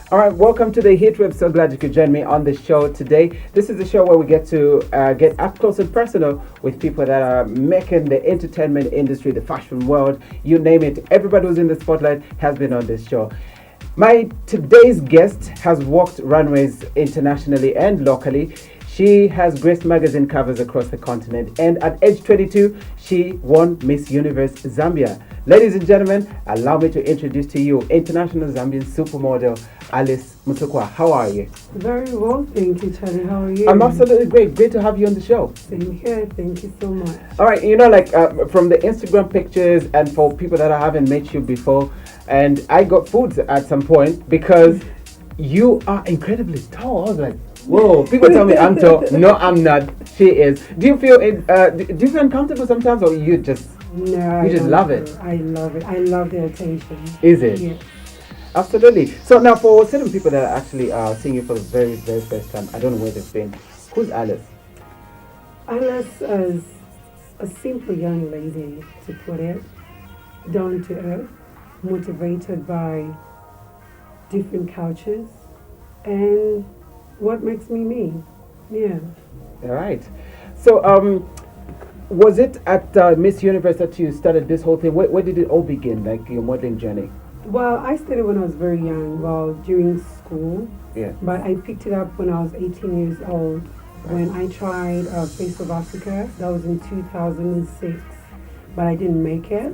All right, welcome to the Heat Wave. So glad you could join me on the show today. This is the show where we get to get up close and personal with people that are making the entertainment industry, the fashion world, you name it. Everybody who's in the spotlight has been on this show. My today's guest has walked runways internationally and locally. She has graced magazine covers across the continent, and at age 22, she won Miss Universe Zambia. Ladies and gentlemen, allow me to introduce to you international Zambian supermodel Alice Musukwa. How are you? Very well, thank you, Chali. How are you? I'm absolutely great. Great to have you on the show. Same here. Thank you so much. All right, from the Instagram pictures and for people that I haven't met you before, and I got food at some point because you are incredibly tall. I was like, whoa, people tell me I'm tall. No, I'm not. She is. Do you feel uncomfortable sometimes, or you just love it? I love it. I love the attention. Is it? Yes. Absolutely. So now, for certain people that are actually seeing you for the very, very first time, I don't know where they've been. Who's Alice? Alice is a simple young lady, to put it, down to earth, motivated by different cultures, and what makes me me. Yeah. All right. So, was it at Miss Universe that you started this whole thing? Where did it all begin, like your modeling journey? Well, I started when I was very young, during school. Yeah. But I picked it up when I was 18 years old, when I tried Face of Africa. That was in 2006, but I didn't make it.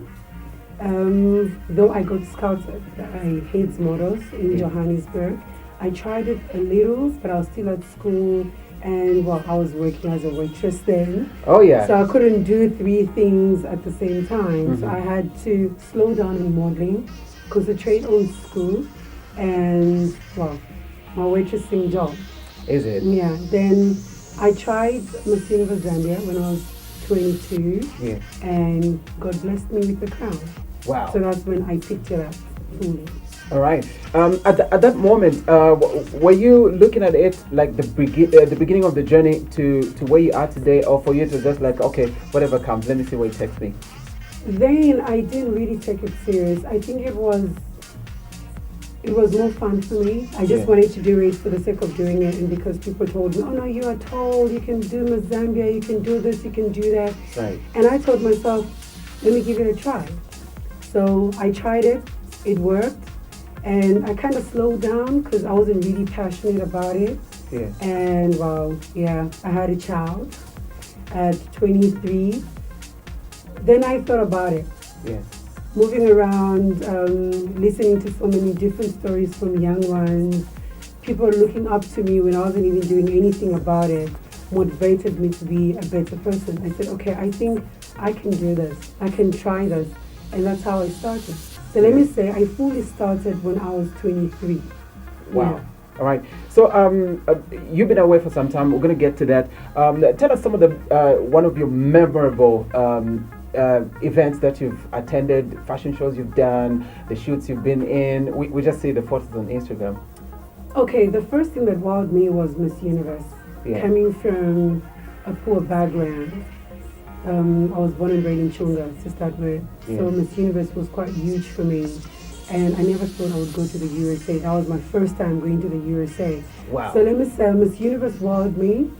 Though I got scouted by Heads Models in Johannesburg. I tried it a little, but I was still at school, and I was working as a waitress then. Oh yeah. So I couldn't do three things at the same time. Mm-hmm. So I had to slow down in modeling, concentrate on school, and my waitressing job. Is it? Yeah. Then I tried Miss Universe Zambia when I was 22. Yeah. And God blessed me with the crown. Wow. So that's when I picked it up fully. All right. At that moment, were you looking at it like the beginning of the journey to where you are today, or for you to just like, okay, whatever comes, let me see where it takes me? Then I didn't really take it serious. I think it was more fun for me. I just wanted to do it for the sake of doing it, and because people told me, oh no, you are tall, you can do Miss Zambia, you can do this, you can do that. Right. And I told myself, let me give it a try. So I tried it, it worked, and I kind of slowed down because I wasn't really passionate about it. Yeah. And I had a child at 23. Then I thought about it. Yeah. Moving around, listening to so many different stories from young ones, people looking up to me when I wasn't even doing anything about it, motivated me to be a better person. I said, okay, I think I can do this. I can try this. And that's how I started. So let me say, I fully started when I was 23. Wow. Yeah. All right. So you've been away for some time. We're going to get to that. Tell us some of the one of your memorable events that you've attended, fashion shows you've done, the shoots you've been in. We just see the photos on Instagram. Okay, the first thing that wowed me was Miss Universe. Yeah. Coming from a poor background. I was born and bred in Chunga to start with. Yeah. So Miss Universe was quite huge for me. And I never thought I would go to the USA. That was my first time going to the USA. Wow. So let me say, Miss Universe wowed me.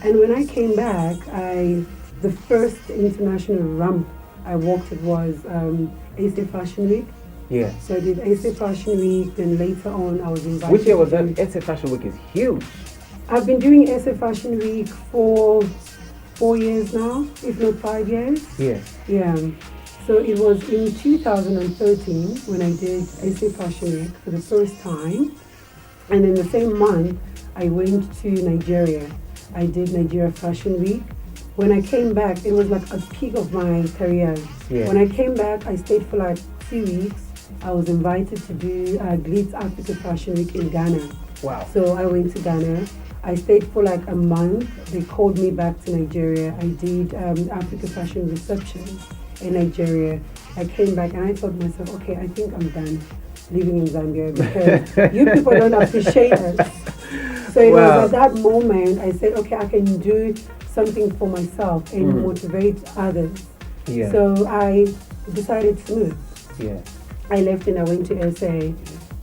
And when I came back, the first international rump I walked it was SA Fashion Week. Yeah. So I did SA Fashion Week, then later on I was invited. Which year was that? SA Fashion Week is huge. I've been doing SA Fashion Week for 4 years now, if not 5 years. Yeah. Yeah. So it was in 2013 when I did SA Fashion Week for the first time. And in the same month, I went to Nigeria. I did Nigeria Fashion Week. When I came back, it was like a peak of my career. Yeah. When I came back, I stayed for like 2 weeks. I was invited to do Glitz Africa Fashion Week in Ghana. Wow. So I went to Ghana. I stayed for like a month. They called me back to Nigeria. I did Africa Fashion Reception in Nigeria. I came back and I thought to myself, okay, I think I'm done living in Zambia because you people don't appreciate us. So it was at that moment I said, okay, I can do something for myself and motivate others. Yeah. So I decided to move. Yeah. I left and I went to SA,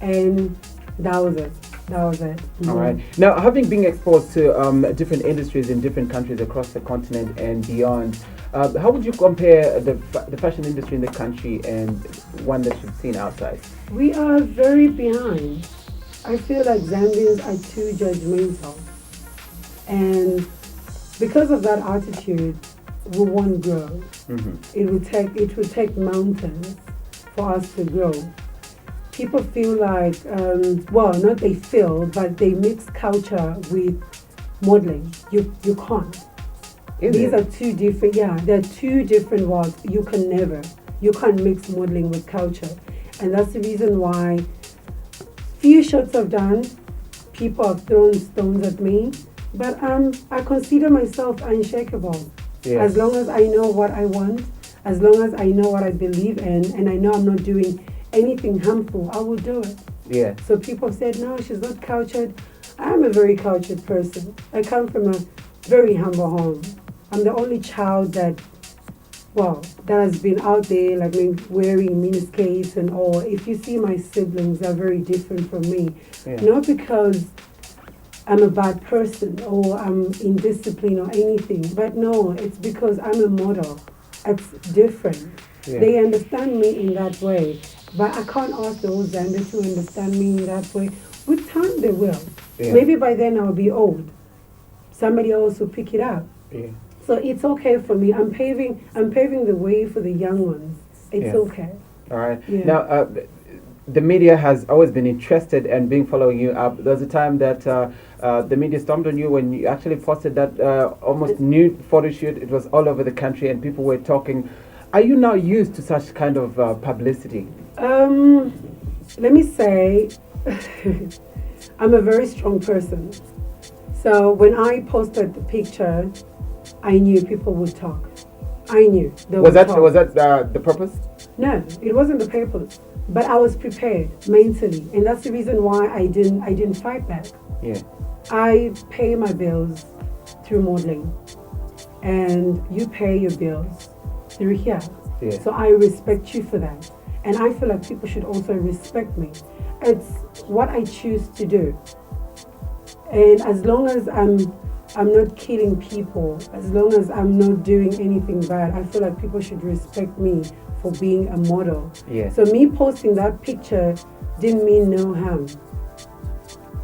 and That was it. That was it. All right. Now, having been exposed to different industries in different countries across the continent and beyond, how would you compare the fashion industry in the country and one that you've seen outside? We are very behind. I feel like Zambians are too judgmental. And because of that attitude, we won't grow. Mm-hmm. It will take mountains for us to grow. People feel like, not they feel, but they mix culture with modeling. You can't. These are two different, they're two different worlds. You can't mix modeling with culture. And that's the reason why few shots I've done, people have thrown stones at me, but I consider myself unshakable. Yes. As long as I know what I want, as long as I know what I believe in, and I know I'm not doing anything harmful, I will do it. Yeah. So people said, no, she's not cultured. I'm a very cultured person. I come from a very humble home. I'm the only child that has been out there, like wearing miniskirts and all. If you see my siblings, they're very different from me. Yeah. Not because I'm a bad person or I'm indisciplined or anything, but no, it's because I'm a model. It's different. Yeah. They understand me in that way, but I can't ask the whole Zambia to understand me in that way. With time, they will. Yeah. Maybe by then I'll be old. Somebody else will pick it up. Yeah. So it's okay for me. I'm paving the way for the young ones. It's okay. All right. Yeah. Now, the media has always been interested and been following you up. There was a time that the media stormed on you when you actually posted that almost nude photo shoot. It was all over the country and people were talking. Are you now used to such kind of publicity? Let me say, I'm a very strong person. So when I posted the picture, I knew people would talk. I knew they would talk. Was that the purpose? No, it wasn't the papers. But I was prepared mentally, and that's the reason why I didn't fight back. Yeah. I pay my bills through modeling, and you pay your bills through here. Yeah. So I respect you for that, and I feel like people should also respect me. It's what I choose to do, and as long as I'm not killing people, as long as I'm not doing anything bad, I feel like people should respect me for being a model. Yeah. So me posting that picture didn't mean no harm.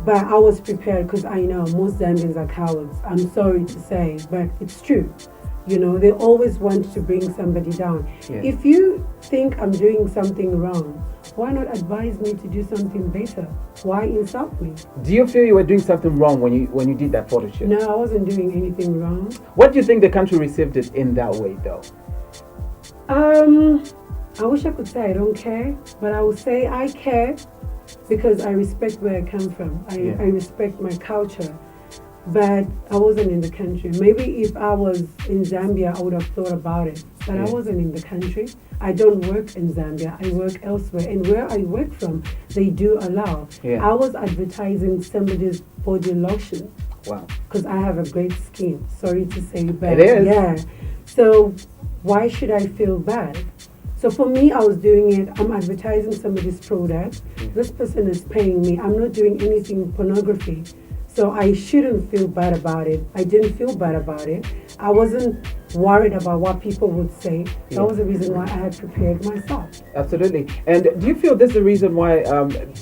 But I was prepared because I know most Zambians are cowards. I'm sorry to say, but it's true. You know, they always want to bring somebody down. Yeah. If you think I'm doing something wrong, why not advise me to do something better? Why insult me? Do you feel you were doing something wrong when you did that photo shoot? No, I wasn't doing anything wrong. What do you think the country received it in that way, though? I wish I could say I don't care, but I will say I care because I respect where I come from. I respect my culture, but I wasn't in the country. Maybe if I was in Zambia, I would have thought about it, but I wasn't in the country. I don't work in Zambia. I work elsewhere, and where I work from, they do allow. Yeah. I was advertising somebody's body lotion. Wow. Because I have a great skin. Sorry to say, but It is. yeah. So why should I feel bad? So for me, I was doing it. I'm advertising somebody's product. This person is paying me. I'm not doing anything pornography. So I shouldn't feel bad about it. I didn't feel bad about it. I wasn't worried about what people would say. That was the reason why I had prepared myself. Absolutely. And do you feel this is the reason why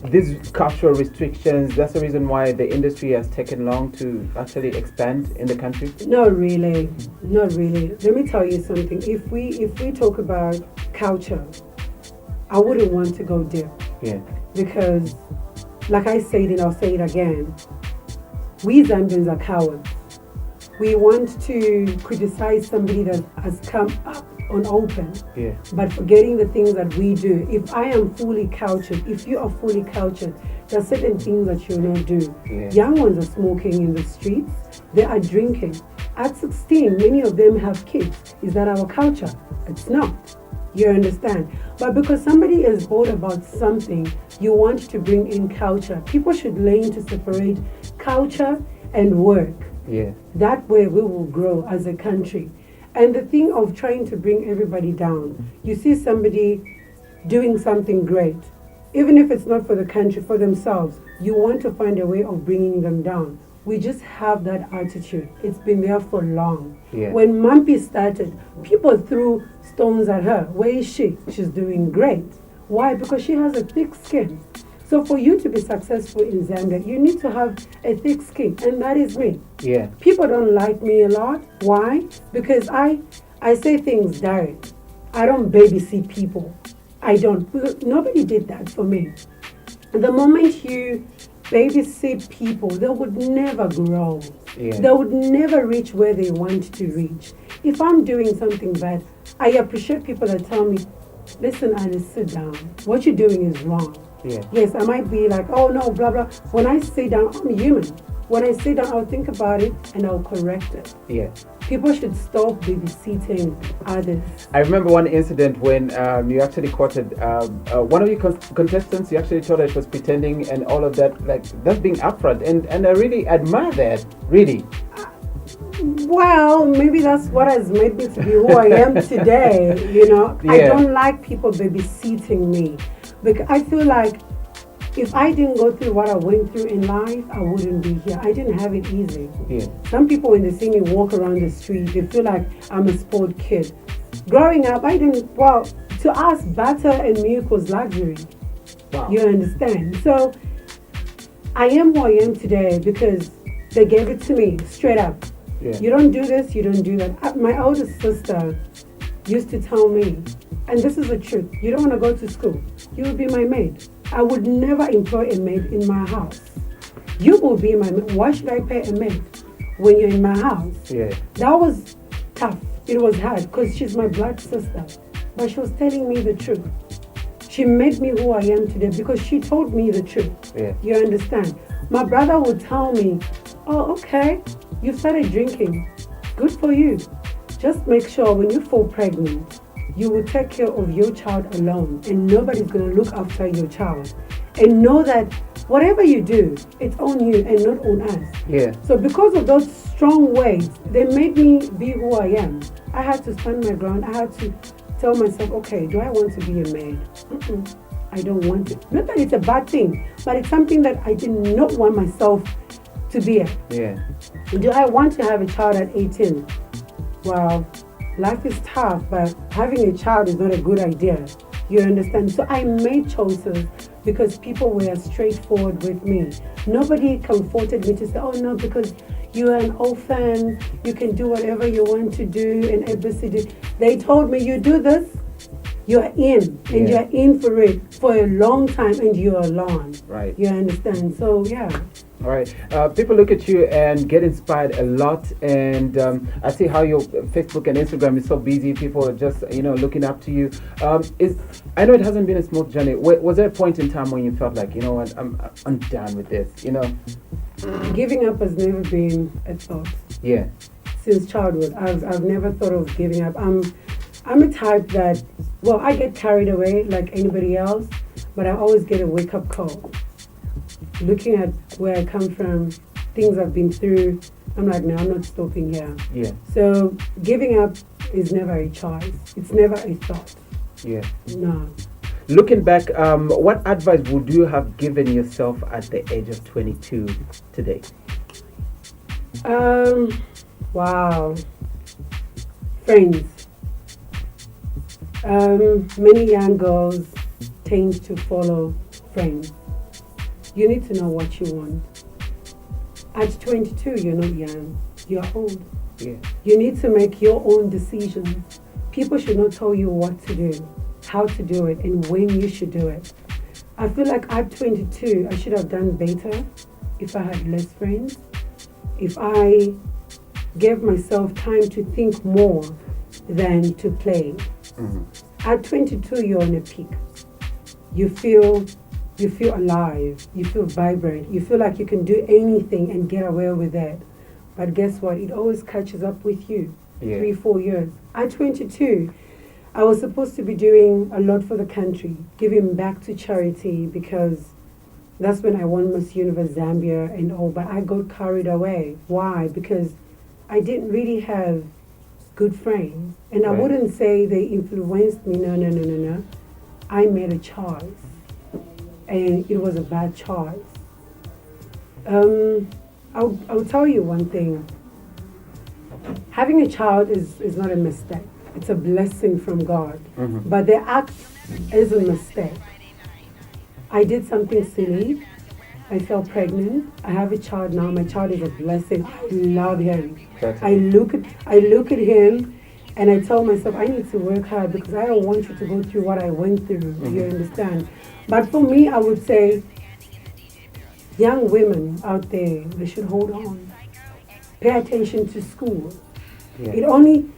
these cultural restrictions, that's the reason why the industry has taken long to actually expand in the country? Not really. Not really. Let me tell you something. If we talk about culture, I wouldn't want to go there. Yeah. Because, like I said, and I'll say it again, we Zambians are cowards. We want to criticize somebody that has come up on open, but forgetting the things that we do. If I am fully cultured, if you are fully cultured, there are certain things that you'll not do. Yeah. Young ones are smoking in the streets. They are drinking. At 16, many of them have kids. Is that our culture? It's not. You understand? But because somebody is bored about something, you want to bring in culture. People should learn to separate culture and work. Yeah. That way we will grow as a country. And the thing of trying to bring everybody down, you see somebody doing something great, even if it's not for the country, for themselves, you want to find a way of bringing them down. We just have that attitude. It's been there for long. Yeah. When Mampi started, people threw stones at her. Where is she? She's doing great. Why? Because she has a thick skin. So for you to be successful in Zambia, you need to have a thick skin, and that is me. Yeah. People don't like me a lot. Why? Because I say things direct. I don't babysit people. I don't. Nobody did that for me. The moment you babysit people, they would never grow. Yeah. They would never reach where they want to reach. If I'm doing something bad, I appreciate people that tell me, listen, Alice, sit down. What you're doing is wrong. Yeah. Yes, I might be like, oh no, blah, blah. When I sit down, I'm human. When I sit down, I'll think about it and I'll correct it. Yeah. People should stop babysitting others. I remember one incident when you actually quoted one of your contestants. You actually told her she was pretending and all of that. Like, that's being upfront. And I really admire that, really. Well, maybe that's what has made me to be who I am today, you know. Yeah. I don't like people babysitting me. Because I feel like if I didn't go through what I went through in life, I wouldn't be here. I didn't have it easy. Yeah. Some people, when they see me walk around the street, they feel like I'm a spoiled kid. Growing up, to us, butter and milk was luxury. Wow. You understand? So I am who I am today because they gave it to me straight up. Yeah. You don't do this, you don't do that. My older sister used to tell me, and this is the truth, you don't want to go to school, you will be my maid. I would never employ a maid in my house. You will be my maid. Why should I pay a maid when you're in my house? Yeah. That was tough. It was hard because she's my blood sister. But she was telling me the truth. She made me who I am today because she told me the truth. Yeah. You understand? My brother would tell me, oh, okay, you started drinking. Good for you. Just make sure when you fall pregnant, you will take care of your child alone and nobody's going to look after your child. And know that whatever you do, it's on you and not on us. Yeah. So because of those strong words, they made me be who I am. I had to stand my ground. I had to tell myself, okay, do I want to be a maid? I don't want it. Not that it's a bad thing, but it's something that I did not want myself to be at. Yeah. Do I want to have a child at 18? Well, life is tough, but having a child is not a good idea. You understand? So I made choices because people were straightforward with me. Nobody comforted me to say, oh no, because you're an orphan, you can do whatever you want to do and ABCD. They told me, you do this, you're in, and you're in for it for a long time and you're alone. Right. You understand? So yeah. All right. People look at you and get inspired a lot, and I see how your Facebook and Instagram is so busy. People are just, looking up to you. I know it hasn't been a smooth journey. Was there a point in time when you felt like, you know what, I'm done with this? Giving up has never been a thought. Yeah. Since childhood, I've never thought of giving up. I'm a type that, I get carried away like anybody else, but I always get a wake-up call. Looking at where I come from, things I've been through, I'm like, no, I'm not stopping here. Yeah. So giving up is never a choice. It's never a thought. Yeah. No. Looking back, what advice would you have given yourself at the age of 22 today? Wow. Friends. Many young girls tend to follow friends. You need to know what you want. At 22, you're not young. You're old. Yeah. You need to make your own decisions. People should not tell you what to do, how to do it, and when you should do it. I feel like at 22, I should have done better if I had less friends, if I gave myself time to think more than to play. Mm-hmm. At 22, you're on a peak. You feel alive, you feel vibrant, you feel like you can do anything and get away with it. But guess what? It always catches up with you. Yeah. 3-4 years. At 22, I was supposed to be doing a lot for the country, giving back to charity because that's when I won Miss Universe Zambia and all, but I got carried away. Why? Because I didn't really have good friends. And I Right. wouldn't say they influenced me, no. I made a choice. and it was a bad choice. I'll tell you one thing. Having a child is not a mistake. It's a blessing from God. But the act is a mistake. I did something silly. I fell pregnant. I have a child now. My child is a blessing. I love him. I look at him and I tell myself I need to work hard because I don't want you to go through what I went through. You understand? But for me, I would say young women out there, they should hold on. Pay attention to school. It only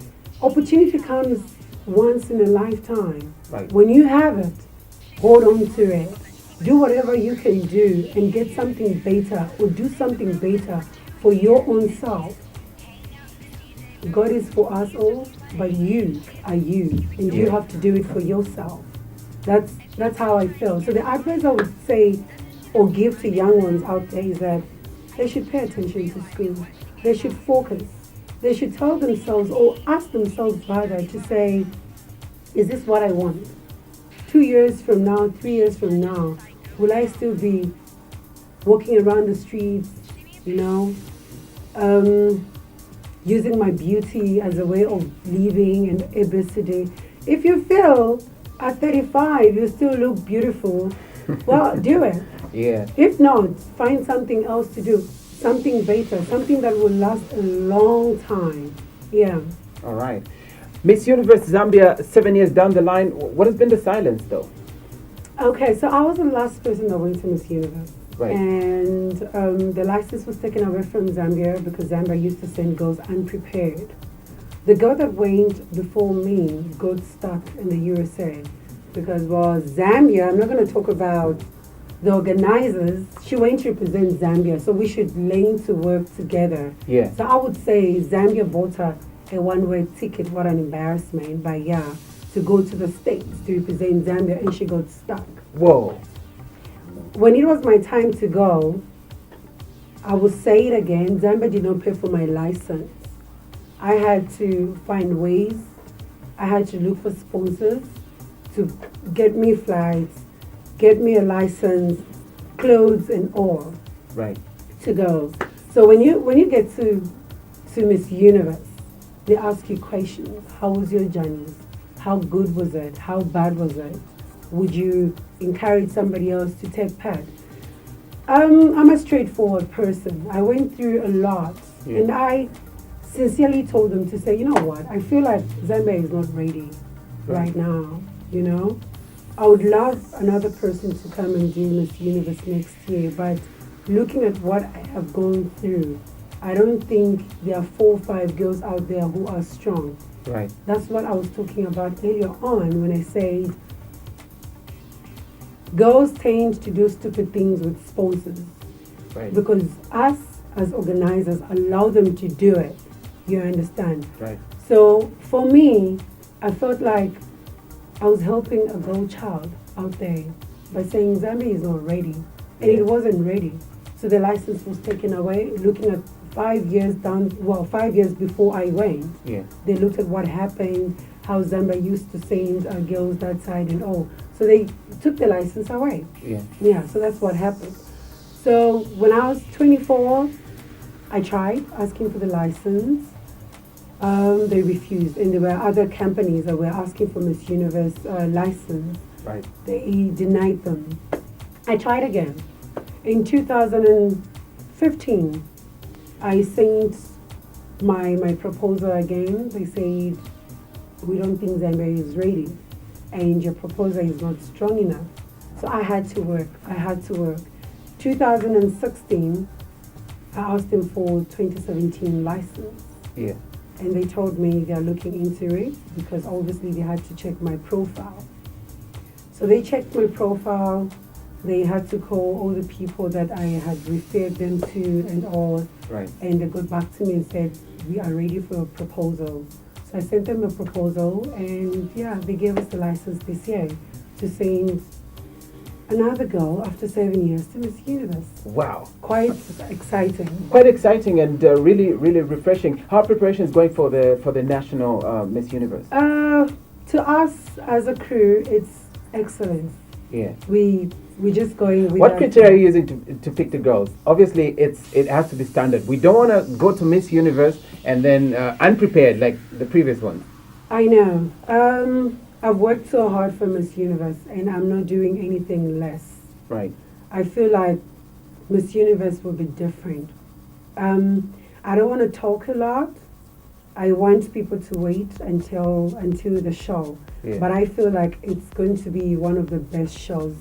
opportunity comes once in a lifetime. When you have it, hold on to it. Do whatever you can do and get something better or do something better for your own self. God is for us all, but you are you, and you have to do it for yourself. That's how I feel. So the advice I would say or give to young ones out there is that they should pay attention to school. They should focus. They should tell themselves or ask themselves rather to say, is this what I want? 2 years from now, 3 years from now, will I still be walking around the streets, using my beauty as a way of living and obesity? If you feel at 35 you still look beautiful, well, do it. If not, find something else to do. Something better, something that will last a long time. All right. Miss Universe Zambia, 7 years down the line, what has been the silence though? Okay, so I was the last person that went to Miss Universe. And the license was taken away from Zambia because Zambia used to send girls unprepared. The girl that went before me got stuck in the USA because, Zambia, I'm not going to talk about the organizers, she went to represent Zambia, so we should learn to work together. So I would say Zambia bought her a one-way ticket, what an embarrassment, but to go to the States to represent Zambia, and she got stuck. Whoa. When it was my time to go, I will say it again, Zambia did not pay for my license. I had to find ways, I had to look for sponsors to get me flights, get me a license, clothes and all, to go. So when you get to Miss Universe, they ask you questions. How was your journey? How good was it? How bad was it? Would you encourage somebody else to take part? I'm a straightforward person. I went through a lot, and I sincerely told them to say, you know what? I feel like Zambia is not ready right now. I would love another person to come and do Miss Universe next year, but looking at what I have gone through, I don't think there are 4 or 5 girls out there who are strong. That's what I was talking about earlier on when I said girls tend to do stupid things with sponsors because us as organizers allow them to do it. You understand? So for me, I felt like I was helping a girl child out there by saying Zambia is not ready. And it wasn't ready. So the license was taken away, looking at 5 years down, 5 years before I went. They looked at what happened, how Zambia used to send girls that side and all. So they took the license away. So that's what happened. So when I was 24, I tried asking for the license. They refused, and there were other companies that were asking for Miss Universe license. They denied them. I tried again. In 2015, I sent my proposal again. They said, we don't think Zambia is ready, and your proposal is not strong enough. So I had to work. 2016, I asked them for 2017 license. And they told me they are looking into it because obviously they had to check my profile. So they checked my profile. They had to call all the people that I had referred them to and all. And they got back to me and said, we are ready for a proposal. So I sent them a proposal, and they gave us the license this year to send another girl after 7 years to Miss Universe. Wow. Quite exciting. Quite exciting and really, really refreshing. How preparation is going for the national Miss Universe? To us as a crew, it's excellent. We we're just going with What that. criteria are you using to pick the girls? Obviously, it has to be standard. We don't want to go to Miss Universe and then unprepared like the previous ones. I know. I've worked so hard for Miss Universe, and I'm not doing anything less. Right. I feel like Miss Universe will be different. I don't want to talk a lot. I want people to wait until the show. Yeah. But I feel like it's going to be one of the best shows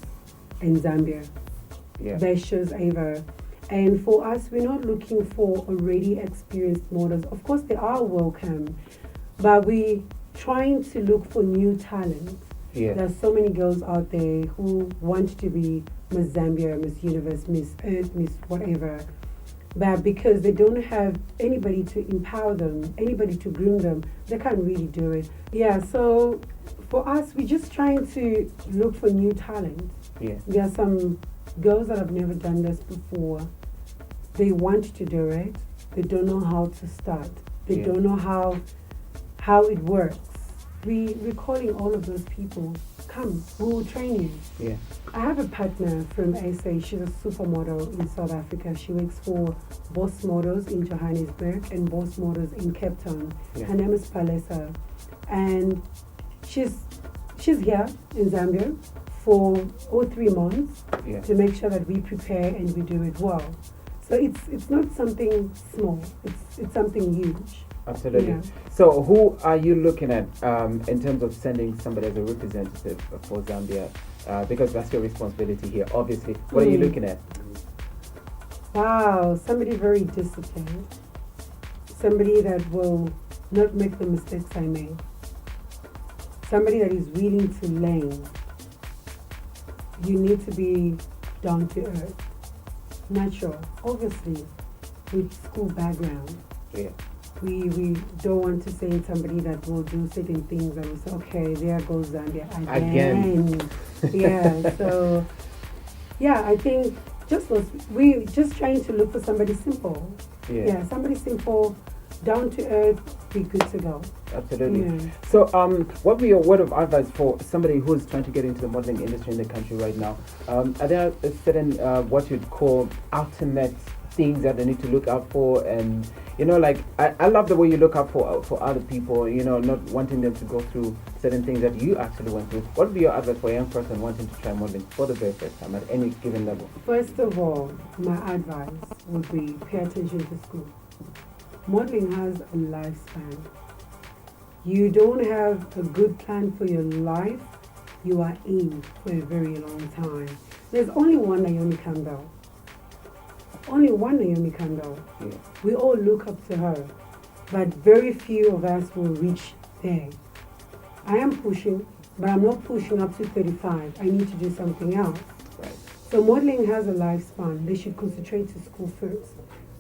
in Zambia. Yeah. Best shows ever. And for us, we're not looking for already experienced models. Of course, they are welcome, but we trying to look for new talent. Yeah. There's so many girls out there who want to be Miss Zambia, Miss Universe, Miss Earth, Miss whatever. But because they don't have anybody to empower them, anybody to groom them, they can't really do it. Yeah, so for us, we're just trying to look for new talent. Yeah. There are some girls that have never done this before. They want to do it. They don't know how to start. They Yeah. don't know how it works. We're calling all of those people. Come, we will train you. Yeah. I have a partner from SA. She's a supermodel in South Africa. She works for Boss Models in Johannesburg and Boss Models in Cape Town. Yeah. Her name is Palesa. And she's here in Zambia for 3 months Yeah. to make sure that we prepare and we do it well. So it's not something small. It's something huge. Absolutely. Yeah. So, who are you looking at in terms of sending somebody as a representative for Zambia? Because that's your responsibility here. Obviously, what are you looking at? Wow, somebody very disciplined. Somebody that will not make the mistakes I made. Somebody that is willing to learn. You need to be down to earth. Natural, obviously, with school background. Yeah. We don't want to say somebody that will do certain things and we say, okay, there goes Zambia again. Yeah, so yeah, I think we just trying to look for somebody simple. Yeah. Somebody simple, down to earth, be good to go. Absolutely. Yeah. So, what would be your word of advice for somebody who's trying to get into the modeling industry in the country right now? Are there a certain what you'd call ultimate things that they need to look out for? And like I love the way you look out for other people. Not wanting them to go through certain things that you actually went through. What would be your advice for a young person wanting to try modeling for the very first time at any given level? First of all, my advice would be pay attention to school. Modeling has a lifespan. You don't have a good plan for your life, you are in for a very long time. There's only one Naomi Campbell. Only one Naomi Campbell. Yeah. We all look up to her, but very few of us will reach there. I am pushing, but I'm not pushing up to 35. I need to do something else. Right. So modeling has a lifespan. They should concentrate to school first.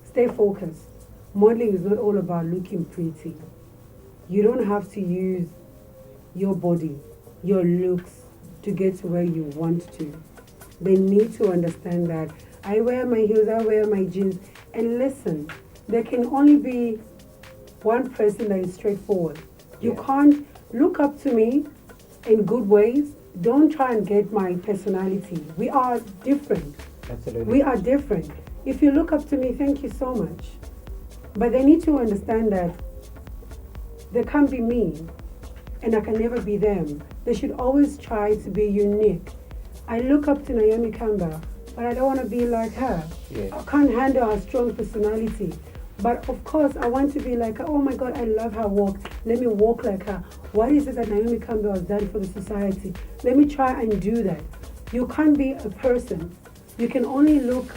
Stay focused. Modeling is not all about looking pretty. You don't have to use your body, your looks to get to where you want to. They need to understand that I wear my heels, I wear my jeans. And listen, there can only be one person that is straightforward. You Yeah. can't look up to me in good ways. Don't try and get my personality. We are different. Absolutely. We are different. If you look up to me, thank you so much. But they need to understand that they can't be me and I can never be them. They should always try to be unique. I look up to Naomi Campbell, but I don't want to be like her. Yeah. I can't handle her strong personality. But of course, I want to be like her. Oh my God, I love her walk. Let me walk like her. What is it that Naomi Campbell has done for the society? Let me try and do that. You can't be a person. You can only look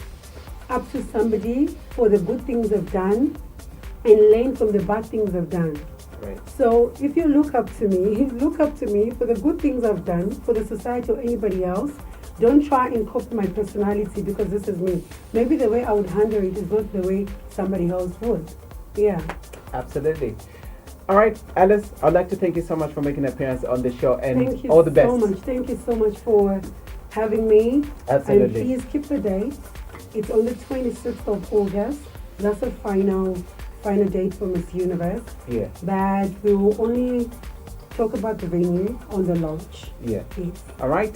up to somebody for the good things they've done and learn from the bad things they've done. Right. So if you look up to me, look up to me for the good things I've done for the society or anybody else. Don't try and copy my personality because this is me. Maybe the way I would handle it is not the way somebody else would. Yeah. Absolutely. All right, Alice, I'd like to thank you so much for making an appearance on the show and Thank you all the best. so much. Thank you so much for having me. Absolutely. And please keep the date. It's on the 26th of August. That's the final date for Miss Universe. Yeah. But we will only talk about the venue on the launch. Yeah. Yes. All right.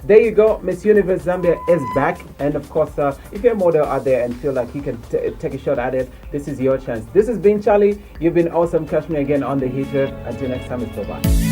There you go. Miss Universe Zambia is back. And of course, if you're a model out there and feel like you can take a shot at it, this is your chance. This has been Chali. You've been awesome. Catch me again on the heater. Until next time, it's bye-bye.